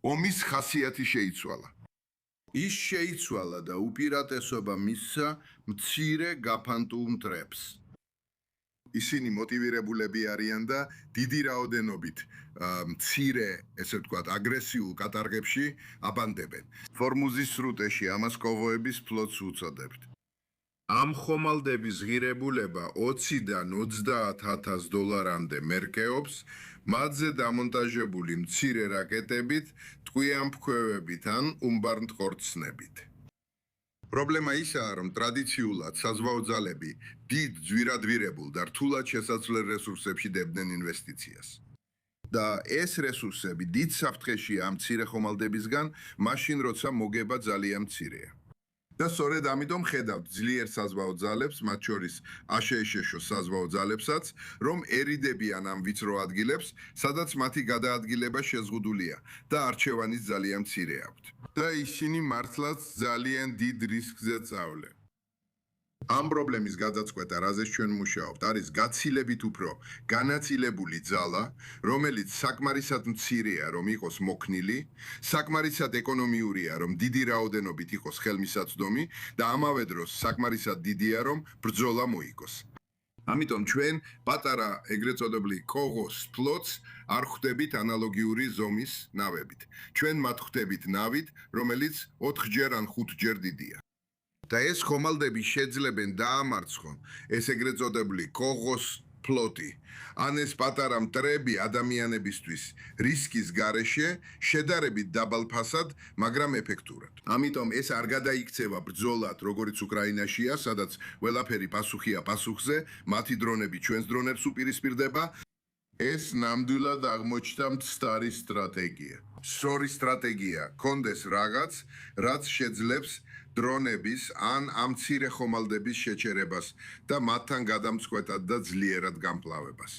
ომის ხასიათი შეიცვალა. ის შეიცვალა და უპირატესობა მისცა მცირე გაფანტულ მტრებს. ისინი მოტივირებულები არიან და დიდი რაოდენობით მცირე, ესე ვთქვათ, აგრესიულ კატარგებში აბანდებენ. ფორმუზის სრუტეში ამას კოვოების ფლოტს უწოდებთ. ამ ხომალდების ღირებულება 20-დან 30,000 დოლარამდე მერკეობს, მათზე დამონტაჟებული მცირე რაკეტებით, ტყვიამფქვევებით ან უმბარმტყორცნებით. პრობლემა ისაა, რომ ტრადიციულად საზღვაო ძალები დიდ ძვირადვირებულ და რთულად შესაძლელ რესურსებში დებდნენ ინვესტიციას. და ეს რესურსები დიდ საფრთხეშია ამ მცირე ხომალდებისგან, მაშინ როცა მოგება ძალიან მცირეა. და სწორედ ამიტომ ხედავთ ძლიერ საზღვაო ძალებს, მათ შორის აშშ-ს საზღვაო ძალებსაც, რომ ერიდებიან ამ ვიწრო ადგილებს, სადაც მათი გადაადგილება შეზღუდულია და არჩევანის ძალიან მცირე აქვთ. და ისინი მართლაც ძალიან დიდ რისკზე წავლენ. ამ პრობლემის გადაწყვეტა, რაზეც ჩვენ მუშაობთ, არის გაცილებით უფრო განაწილებული ძალა, რომელიც საკმარისად მცირეა, რომ იყოს მოქნილი, საკმარისად ეკონომიურია, რომ დიდი რაოდენობით იყოს ხელმისაწვდომი და ამავე დროს საკმარისად დიდია, რომ ბრძოლა მოიგოს. ამიტომ ჩვენ პატარა ეგრეთ წოდებული კოღოს ფლოტს არ ხვდებით ანალოგიური ზომის ნავებით. ჩვენ მათ ხვდებით ნავით, რომელიც 4-ჯერ ან 5-ჯერ დიდია. და ეს ხომალდები შეძლებენ დაამარცხონ ეს ეგრეთ წოდებული კოღოს ფლოტი. ან ეს პატარა მტრები ადამიანებისთვის რისკის გარეშე შედარებით დაბალ ფასად, მაგრამ ეფექტურად. ამიტომ ეს არ გადაიქცევა ბრძოლად, როგორც უკრაინაშია, სადაც ყველაფერი პასუხია პასუხზე, მათი დრონები ჩვენს დრონებს უპირისპირდება. ეს ნამდვილად აღმოჩნდა მცდარი სტრატეგია. სწორი სტრატეგია კონდეს რაღაც, რაც შეძლებს დრონების ან ამ მცირე ხომალდების შეჩერებას და მათთან გადამწყვეტად და ძლიერად გამკლავებას.